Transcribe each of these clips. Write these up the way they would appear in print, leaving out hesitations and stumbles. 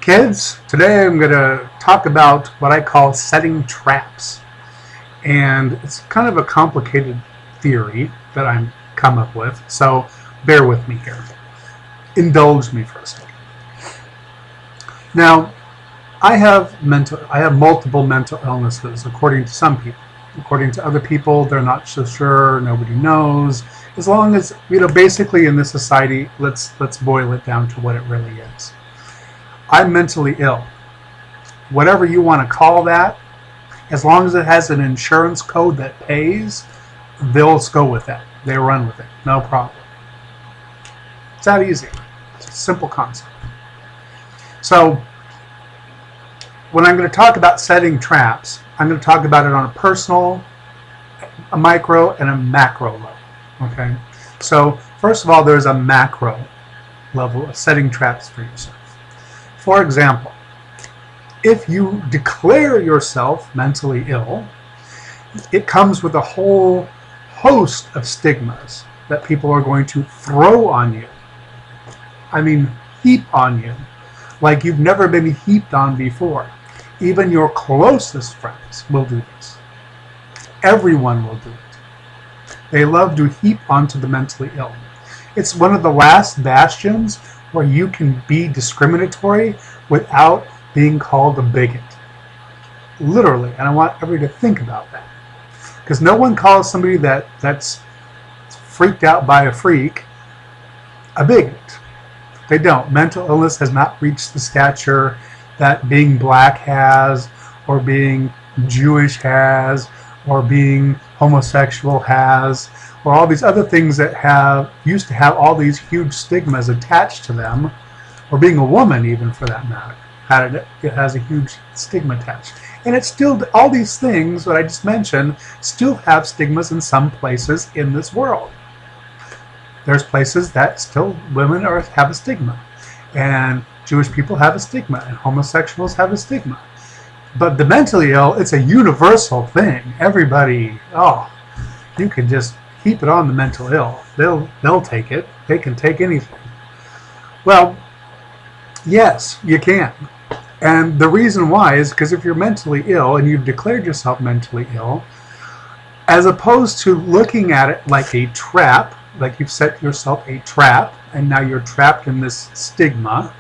Kids, today I'm going to talk about what I call setting traps. And it's kind of a complicated theory that I've come up with, so bear with me here. Indulge me for a second. Now, I have multiple mental illnesses, according to some people. According to other people, they're not so sure, nobody knows. As long as, basically in this society, let's boil it down to what it really is. I'm mentally ill. Whatever you want to call that, as long as it has an insurance code that pays, they'll go with that. They run with it. No problem. It's that easy. It's a simple concept. So, when I'm going to talk about setting traps, I'm going to talk about it on a personal, a micro, and a macro level. Okay? So, first of all, there's a macro level of setting traps for yourself. For example, if you declare yourself mentally ill, it comes with a whole host of stigmas that people are going to throw on you. I mean, heap on you, like you've never been heaped on before. Even your closest friends will do this. Everyone will do it. They love to heap onto the mentally ill. It's one of the last bastions where you can be discriminatory without being called a bigot. Literally, and I want everybody to think about that. Because no one calls somebody that's freaked out by a freak a bigot. They don't. Mental illness has not reached the stature that being black has, or being Jewish has, or being homosexual has, or all these other things that used to have all these huge stigmas attached to them, or being a woman even for that matter. It has a huge stigma attached. And it's still, all these things that I just mentioned still have stigmas in some places in this world. There's places that still women have a stigma, and Jewish people have a stigma, and homosexuals have a stigma. But the mentally ill, it's a universal thing. Everybody, you can just heap it on the mental ill. They'll take it. They can take anything. Well, yes, you can. And the reason why is because if you're mentally ill and you've declared yourself mentally ill, as opposed to looking at it like a trap, like you've set yourself a trap, and now you're trapped in this stigma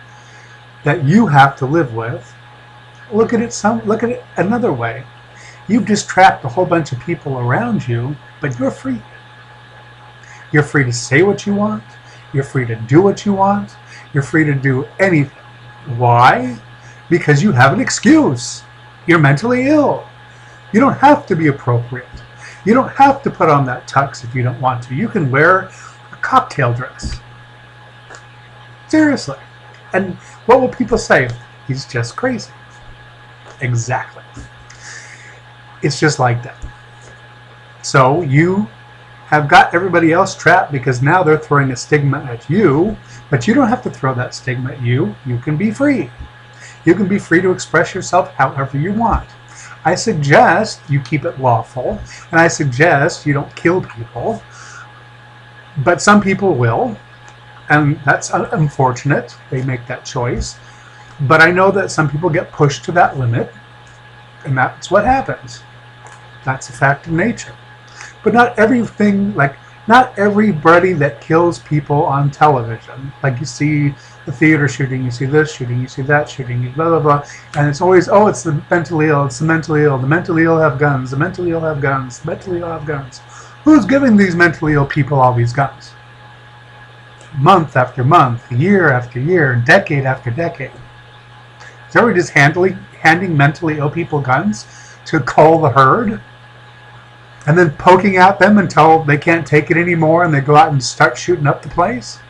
that you have to live with, look at it another way. You've just trapped a whole bunch of people around you, but you're free. You're free to say what you want. You're free to do what you want. You're free to do anything. Why? Because you have an excuse. You're mentally ill. You don't have to be appropriate. You don't have to put on that tux if you don't want to. You can wear a cocktail dress. Seriously. And what will people say? He's just crazy. Exactly. It's just like that. So you have got everybody else trapped because now they're throwing a stigma at you, but you don't have to throw that stigma at you. You can be free. You can be free to express yourself however you want. I suggest you keep it lawful, and I suggest you don't kill people, but some people will, and that's unfortunate. They make that choice. But I know that some people get pushed to that limit, and that's what happens. That's a fact of nature. But not everybody that kills people on television, like you see the theater shooting, you see this shooting, you see that shooting, blah, blah, blah, and it's always, it's the mentally ill, it's the mentally ill, the mentally ill have guns, the mentally ill have guns, the mentally ill have guns. Who's giving these mentally ill people all these guns? Month after month, year after year, decade after decade. Is everybody just handing mentally ill people guns to cull the herd? And then poking at them until they can't take it anymore and they go out and start shooting up the place?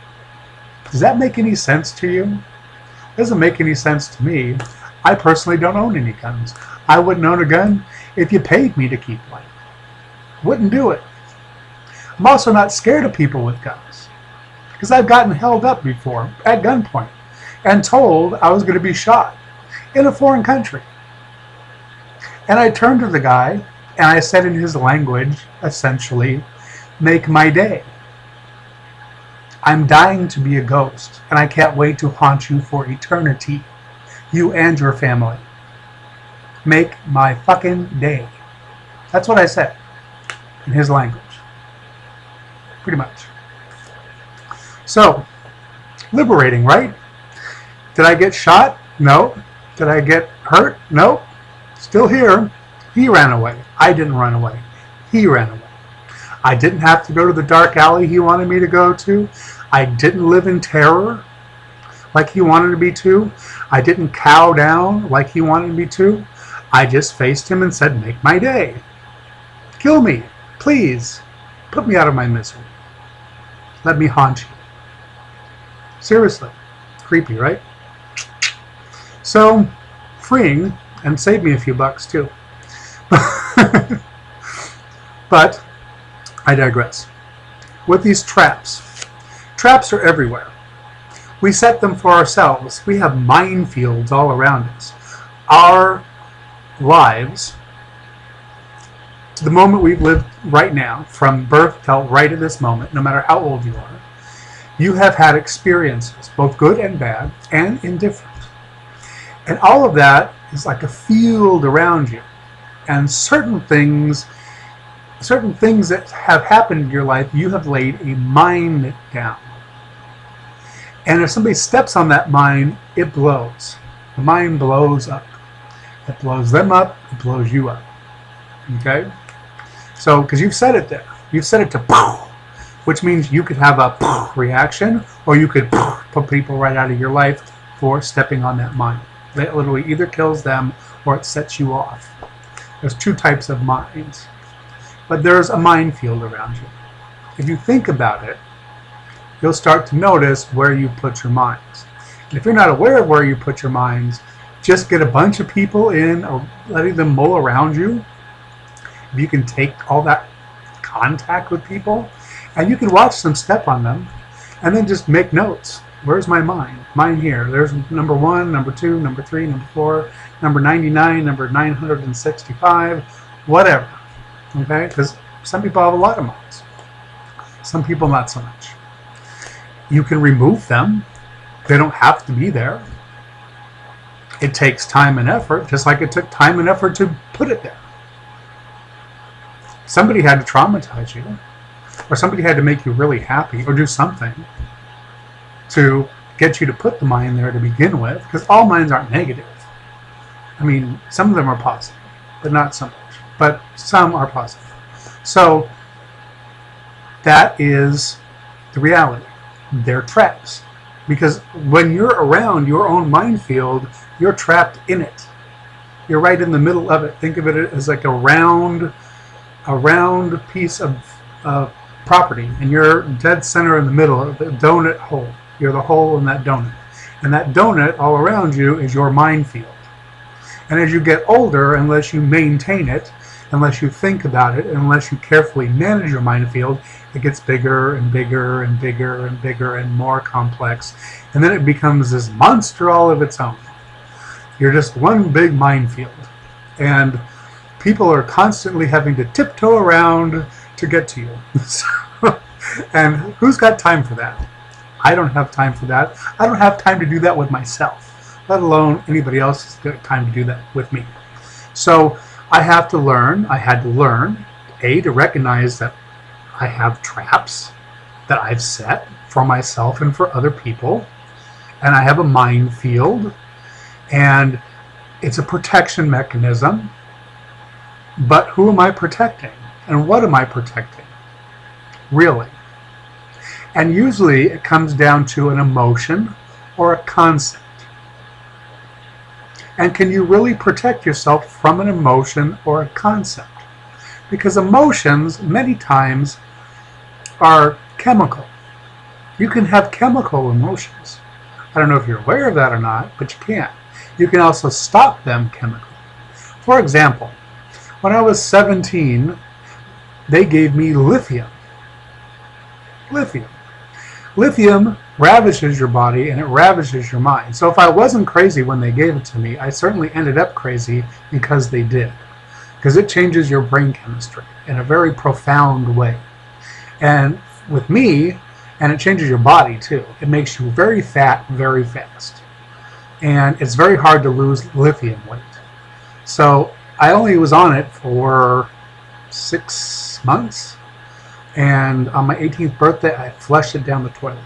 Does that make any sense to you? It doesn't make any sense to me. I personally don't own any guns. I wouldn't own a gun if you paid me to keep one. Wouldn't do it. I'm also not scared of people with guns, because I've gotten held up before at gunpoint and told I was going to be shot in a foreign country. And I turned to the guy and I said in his language, essentially, make my day. I'm dying to be a ghost, and I can't wait to haunt you for eternity. You and your family. Make my fucking day. That's what I said in his language. Pretty much. So, liberating, right? Did I get shot? No. Did I get hurt? No. Still here. He ran away. I didn't run away. He ran away. I didn't have to go to the dark alley he wanted me to go to. I didn't live in terror like he wanted me to. I didn't cow down like he wanted me to. I just faced him and said, make my day. Kill me. Please. Put me out of my misery. Let me haunt you. Seriously. Creepy, right? So, freeing, and saved me a few bucks too. But, I digress. With these traps are everywhere. We set them for ourselves. We have minefields all around us. Our lives, to the moment we've lived right now, from birth till right at this moment, no matter how old you are, you have had experiences, both good and bad, and indifferent. And all of that is like a field around you. And certain things that have happened in your life, you have laid a mine down. And if somebody steps on that mine, it blows. The mine blows up. It blows them up, it blows you up. Okay? So, because you've set it there. You've set it to poof, which means you could have a poof reaction, or you could put people right out of your life for stepping on that mine. That literally either kills them or it sets you off. There's two types of mines. But there's a minefield around you. If you think about it, you'll start to notice where you put your mines. And if you're not aware of where you put your mines, just get a bunch of people in, or letting them mull around you. If you can take all that contact with people, and you can watch them step on them, and then just make notes. Where's my mine? Mine here. There's number 1, number 2, number 3, number 4, number 99, number 965, whatever. Okay? Because some people have a lot of mines. Some people not so much. You can remove them. They don't have to be there. It takes time and effort, just like it took time and effort to put it there. Somebody had to traumatize you, or somebody had to make you really happy, or do something to get you to put the mine there to begin with, because all mines aren't negative. I mean, some of them are positive, but not so much. But some are positive. So, that is the reality. They're traps. Because when you're around your own minefield, you're trapped in it. You're right in the middle of it. Think of it as like a round piece of property, and you're dead center in the middle of the donut hole. You're the hole in that donut. And that donut all around you is your minefield. And as you get older, unless you maintain it, unless you think about it, and unless you carefully manage your minefield, it gets bigger and bigger and bigger and bigger and more complex. And then it becomes this monster all of its own. You're just one big minefield. And people are constantly having to tiptoe around to get to you. And who's got time for that? I don't have time for that. I don't have time to do that with myself, let alone anybody else has got time to do that with me. So I had to learn, A, to recognize that I have traps that I've set for myself and for other people. And I have a minefield. And it's a protection mechanism. But who am I protecting? And what am I protecting? Really? And usually it comes down to an emotion or a concept. And can you really protect yourself from an emotion or a concept? Because emotions, many times, are chemical. You can have chemical emotions. I don't know if you're aware of that or not, but you can. You can also stop them chemically. For example, when I was 17, they gave me lithium. Lithium. Lithium ravishes your body and it ravishes your mind. So if I wasn't crazy when they gave it to me, I certainly ended up crazy because they did. Because it changes your brain chemistry in a very profound way. And with me, and it changes your body too. It makes you very fat very fast. and it's very hard to lose lithium weight. So I only was on it for 6 months, and on my 18th birthday, I flushed it down the toilet.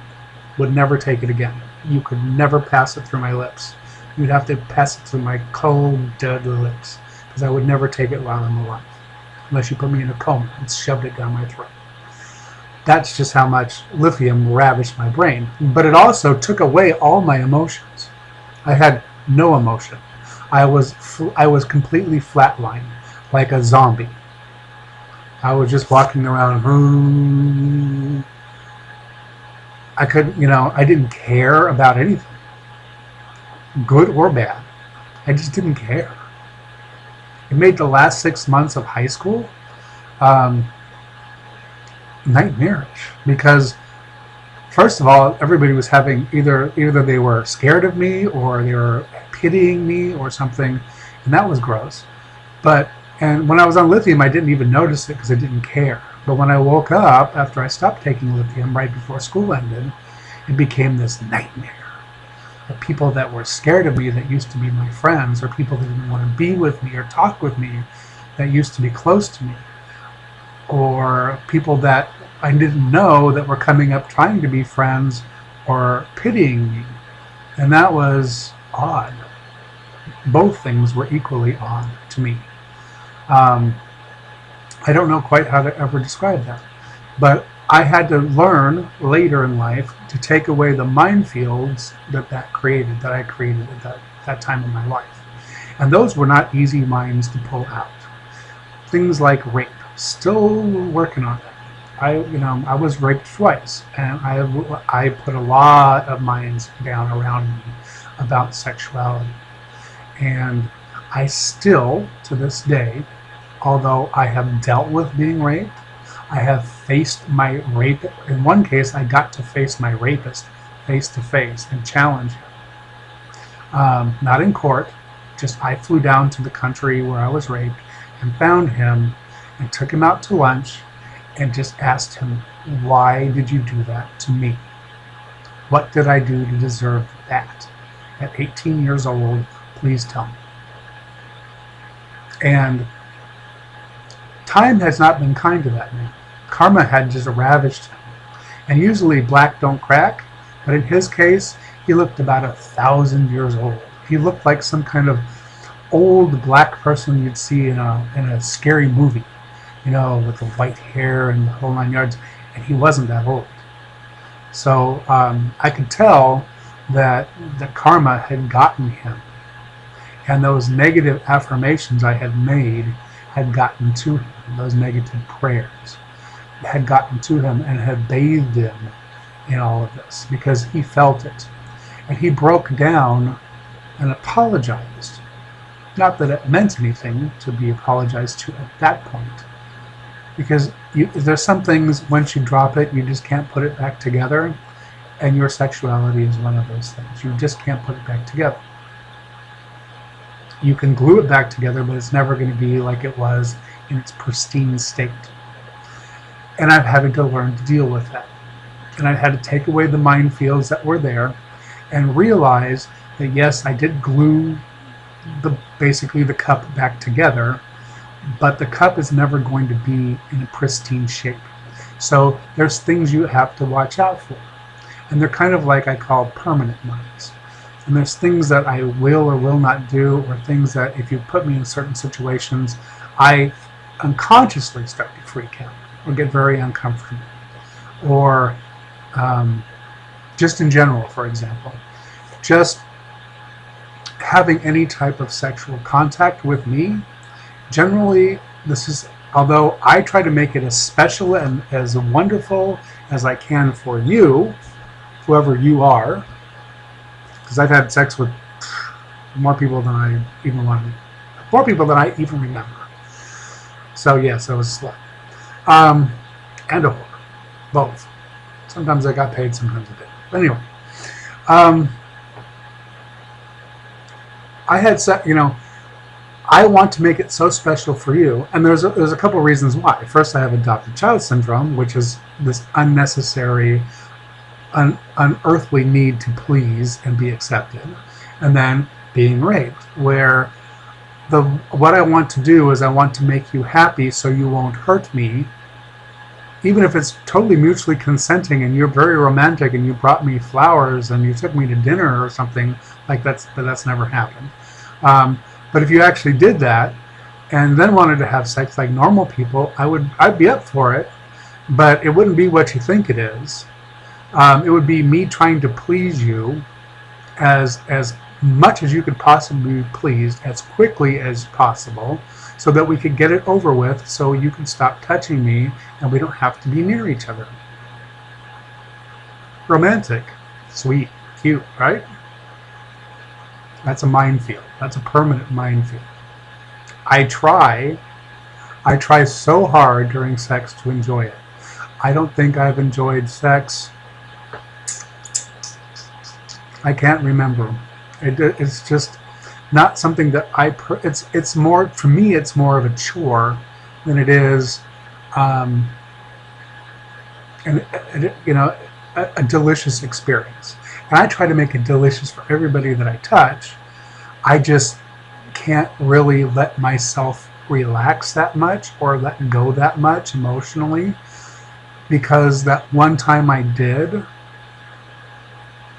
Would never take it again. You could never pass it through my lips. You'd have to pass it through my cold, dead lips, because I would never take it while I'm alive, unless you put me in a coma and shoved it down my throat. That's just how much lithium ravaged my brain. But it also took away all my emotions. I had no emotion. I was completely flatlined, like a zombie. I was just walking around. I couldn't, I didn't care about anything, good or bad. I just didn't care. It made the last 6 months of high school nightmarish, because first of all, everybody was having either they were scared of me or they were pitying me or something, and that was gross. And when I was on lithium, I didn't even notice it because I didn't care. But when I woke up after I stopped taking lithium right before school ended, it became this nightmare of people that were scared of me that used to be my friends, or people that didn't want to be with me or talk with me that used to be close to me, or people that I didn't know that were coming up trying to be friends or pitying me. And that was odd. Both things were equally odd to me. I don't know quite how to ever describe that. But I had to learn later in life to take away the minefields that I created at that time in my life. And those were not easy mines to pull out. Things like rape. Still working on that. I was raped twice, and I put a lot of mines down around me about sexuality. And I still, to this day, although I have dealt with being raped, I have faced my rapist. In one case, I got to face my rapist face to face and challenge him. Not in court, just I flew down to the country where I was raped and found him and took him out to lunch and just asked him, why did you do that to me? What did I do to deserve that? At 18 years old, please tell me. And time has not been kind to that man. Karma had just ravaged him. And usually black don't crack, but in his case, he looked about 1,000 years old. He looked like some kind of old black person you'd see in a scary movie, with the white hair and the whole 9 yards, and he wasn't that old. So I could tell that the karma had gotten him, and those negative affirmations I had made had gotten to him. Those negative prayers had gotten to him and had bathed him in all of this, because he felt it. And he broke down and apologized. Not that it meant anything to be apologized to at that point, because there's some things, once you drop it, you just can't put it back together, and your sexuality is one of those things. You just can't put it back together. You can glue it back together, but it's never going to be like it was in its pristine state. And I've had to learn to deal with that. And I've had to take away the minefields that were there and realize that, yes, I did glue basically the cup back together, but the cup is never going to be in a pristine shape. So there's things you have to watch out for. And they're kind of like I call permanent mines. And there's things that I will or will not do, or things that if you put me in certain situations, I unconsciously start to freak out or get very uncomfortable. Or just in general, for example, just having any type of sexual contact with me, generally, although I try to make it as special and as wonderful as I can for you, whoever you are, because I've had sex with more people than I even remember. So yes, I was a slut. And a whore. Both. Sometimes I got paid, sometimes I didn't. But anyway. I had sex, I want to make it so special for you, and there's a couple reasons why. First, I have adopted child syndrome, which is this unnecessary, unearthly need to please and be accepted. and then being raped, where what I want to do is I want to make you happy so you won't hurt me, even if it's totally mutually consenting and you're very romantic and you brought me flowers and you took me to dinner or something like that. But that's never happened. But if you actually did that and then wanted to have sex like normal people, I'd be up for it, but it wouldn't be what you think it is. It would be me trying to please you as much as you could possibly be pleased as quickly as possible, so that we could get it over with, so you can stop touching me and we don't have to be near each other. Romantic, sweet, cute, right? That's a minefield. That's a permanent minefield. I try so hard during sex to enjoy it. I don't think I've enjoyed sex. I can't remember. It's just not something that it's more, for me, it's more of a chore than it is a delicious experience. And I try to make it delicious for everybody that I touch. I just can't really let myself relax that much or let go that much emotionally, because that one time I did,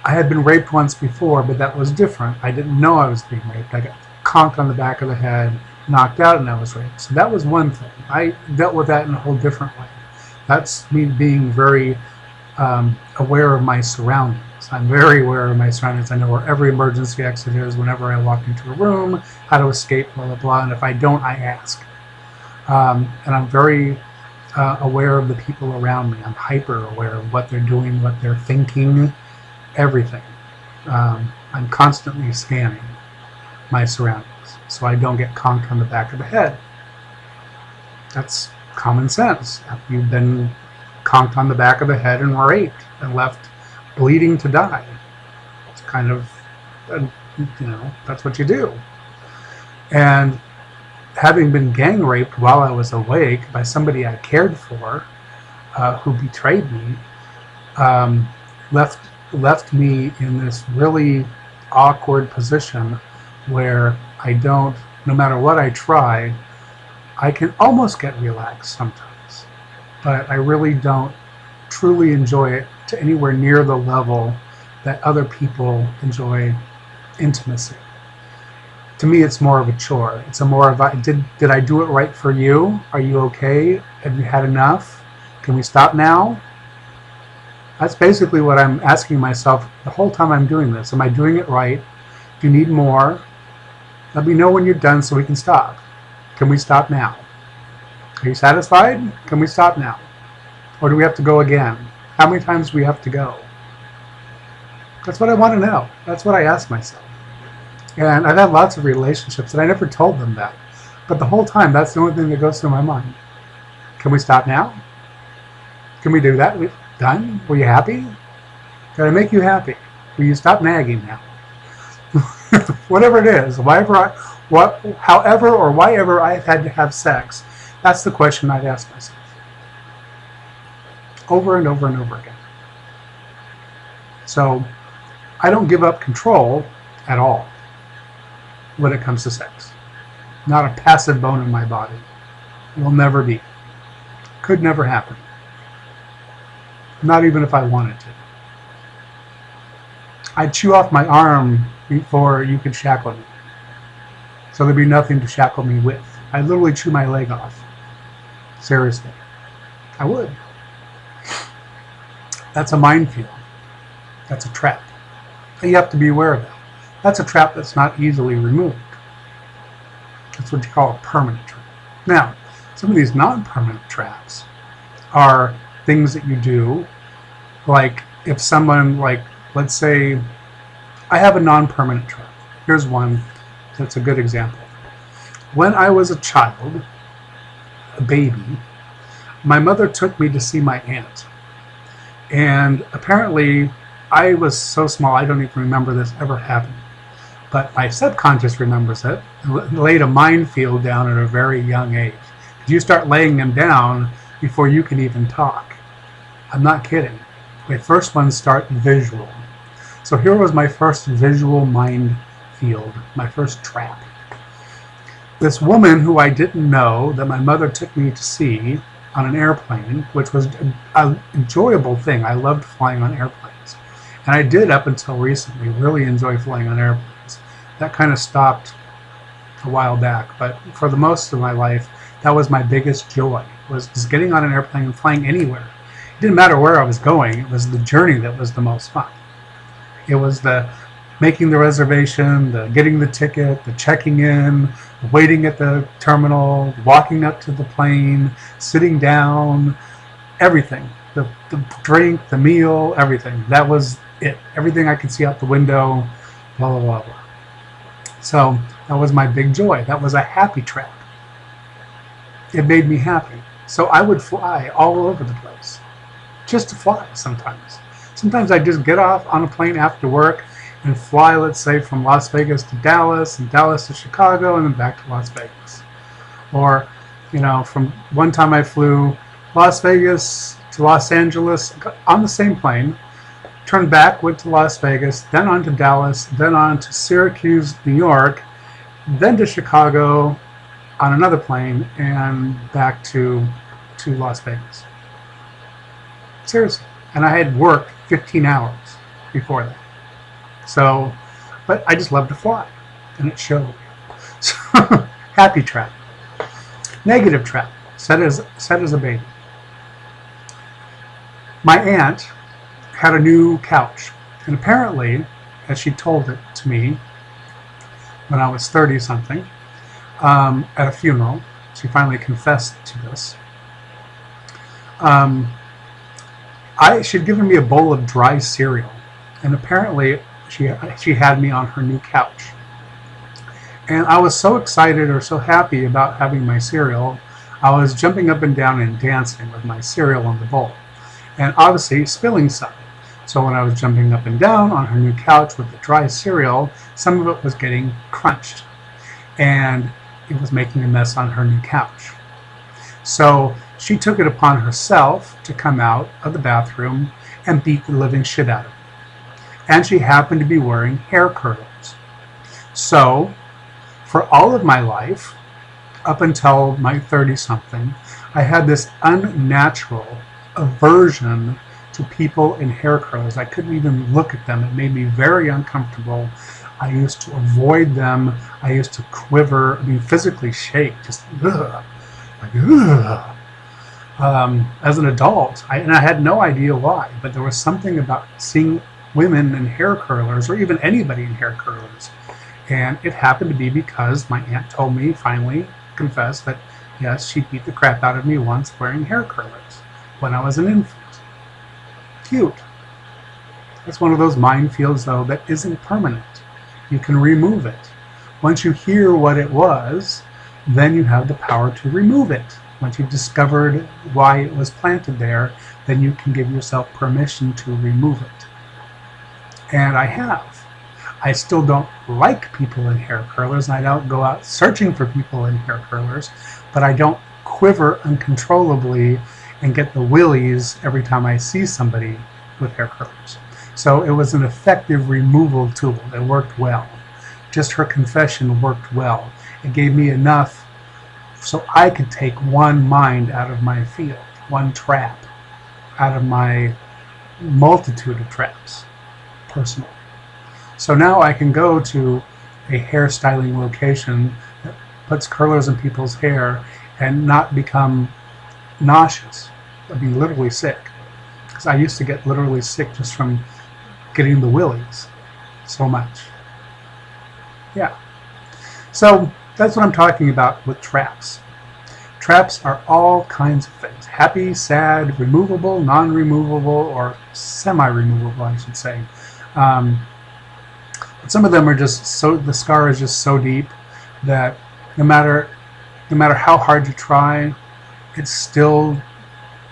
I had been raped once before, but that was different. I didn't know I was being raped. I got conked on the back of the head, knocked out, and I was raped. So that was one thing. I dealt with that in a whole different way. That's me being very aware of my surroundings. I'm very aware of my surroundings. I know where every emergency exit is whenever I walk into a room, how to escape, blah, blah, blah. And if I don't, I ask. And I'm very aware of the people around me. I'm hyper aware of what they're doing, what they're thinking, everything. I'm constantly scanning my surroundings so I don't get conked on the back of the head. That's common sense. After you've been conked on the back of the head and raped and left bleeding to die, it's kind of, that's what you do. And having been gang raped while I was awake by somebody I cared for, who betrayed me, left me in this really awkward position where no matter what I try, I can almost get relaxed sometimes, but I really don't truly enjoy it to anywhere near the level that other people enjoy intimacy. To me, it's more of a chore. It's more of did I do it right for you? Are you okay? Have you had enough? Can we stop now? That's basically what I'm asking myself the whole time I'm doing this. Am I doing it right? Do you need more? Let me know when you're done so we can stop. Can we stop now? Are you satisfied? Can we stop now? Or do we have to go again? How many times do we have to go? That's what I want to know. That's what I ask myself. And I've had lots of relationships and I never told them that. But the whole time, that's the only thing that goes through my mind. Can we stop now? Can we do that? We've done? Were you happy? Did I make you happy? Will you stop nagging now? Whatever it is, however or whyever I've had to have sex, that's the question I'd ask myself. Over and over and over again. So I don't give up control at all when it comes to sex. Not a passive bone in my body. Will never be. Could never happen. Not even if I wanted to. I'd chew off my arm before you could shackle me. So there'd be nothing to shackle me with. I'd literally chew my leg off. Seriously. I would. That's a minefield. That's a trap. You have to be aware of that. That's a trap that's not easily removed. That's what you call a permanent trap. Now, some of these non-permanent traps are things that you do, like if someone, let's say, I have a non-permanent trap. Here's one that's a good example. When I was a child, a baby, my mother took me to see my aunt. And apparently, I was so small, I don't even remember this ever happening. But my subconscious remembers it and laid a minefield down at a very young age. You start laying them down before you can even talk. I'm not kidding. My first ones start visual. So here was my first visual mind minefield, my first trap. This woman who I didn't know that my mother took me to see on an airplane, which was an enjoyable thing. I loved flying on airplanes. And I did up until recently really enjoy flying on airplanes. That kind of stopped a while back, but for the most of my life, that was my biggest joy, was just getting on an airplane and flying anywhere. It didn't matter where I was going, it was the journey that was the most fun. It was the making the reservation, the getting the ticket, the checking in, waiting at the terminal, walking up to the plane, sitting down, everything. The drink, the meal, everything. That was it. Everything I could see out the window, blah, blah, blah, blah. So that was my big joy. That was a happy trap. It made me happy. So I would fly all over the place, just to fly sometimes. Sometimes I'd just get off on a plane after work and fly, let's say, from Las Vegas to Dallas, and Dallas to Chicago, and then back to Las Vegas. Or, from one time I flew Las Vegas to Los Angeles on the same plane, turned back, went to Las Vegas, then on to Dallas, then on to Syracuse, New York, then to Chicago on another plane, and back to Las Vegas. Seriously. And I had worked 15 hours before that. So, but I just love to fly, and it showed. So, happy trap. Negative trap, set as a baby. My aunt had a new couch, and apparently, as she told it to me when I was 30-something, at a funeral, she finally confessed to this. She'd given me a bowl of dry cereal, and apparently she had me on her new couch. And I was so excited or so happy about having my cereal, I was jumping up and down and dancing with my cereal in the bowl, and obviously spilling some. So when I was jumping up and down on her new couch with the dry cereal, some of it was getting crunched, and it was making a mess on her new couch. So she took it upon herself to come out of the bathroom and beat the living shit out of me. And she happened to be wearing hair curlers. So for all of my life, up until my 30-something, I had this unnatural aversion to people in hair curlers. I couldn't even look at them. It made me very uncomfortable. I used to avoid them. I used to quiver, physically shake, just ugh, like ugh. As an adult, and I had no idea why, but there was something about seeing women in hair curlers, or even anybody in hair curlers, and it happened to be because my aunt told me, finally confessed, that yes, she beat the crap out of me once wearing hair curlers when I was an infant. Cute. It's one of those minefields, though, that isn't permanent. You can remove it. Once you hear what it was, then you have the power to remove it. Once you've discovered why it was planted there, then you can give yourself permission to remove it. And I have. I still don't like people in hair curlers, and I don't go out searching for people in hair curlers, but I don't quiver uncontrollably and get the willies every time I see somebody with hair curlers. So it was an effective removal tool. It worked well. Just her confession worked well. It gave me enough so I could take one mind out of my field, one trap out of my multitude of traps, personally. So now I can go to a hairstyling location that puts curlers in people's hair and not become nauseous. I'd be literally sick. Because I used to get literally sick just from getting the willies so much. Yeah. So that's what I'm talking about with traps. Traps are all kinds of things. Happy, sad, removable, non-removable, or semi-removable, I should say. But some of them are just so, the scar is just so deep that no matter how hard you try, it's still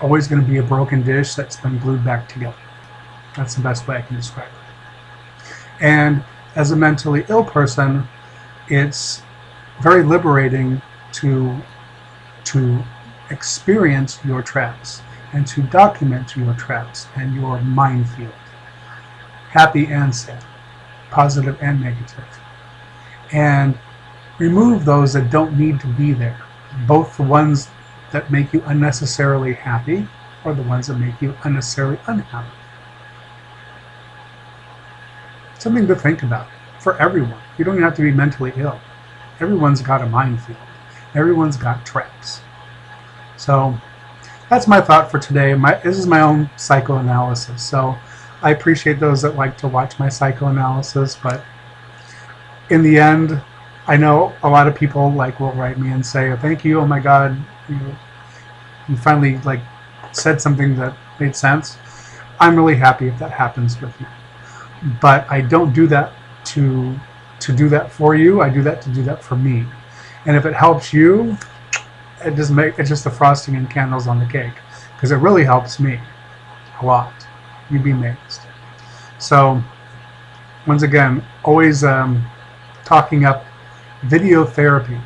always going to be a broken dish that's been glued back together. That's the best way I can describe it. And as a mentally ill person, it's very liberating to experience your traps and to document your traps and your minefield, happy and sad, positive and negative. and remove those that don't need to be there. Both the ones that make you unnecessarily happy or the ones that make you unnecessarily unhappy. Something to think about for everyone. You don't even have to be mentally ill. Everyone's got a minefield. Everyone's got traps. So that's my thought for today. This is my own psychoanalysis. So I appreciate those that like to watch my psychoanalysis, but in the end, I know a lot of people will write me and say, oh, thank you, oh my God, you finally said something that made sense. I'm really happy if that happens with you. But I don't do that to do that for you. I do that to do that for me. And if it helps you, it's just the frosting and candles on the cake, because it really helps me a lot. You'd be amazed. So once again, always talking up video therapy.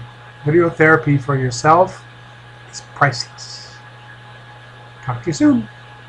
Video therapy for yourself is priceless. Talk to you soon.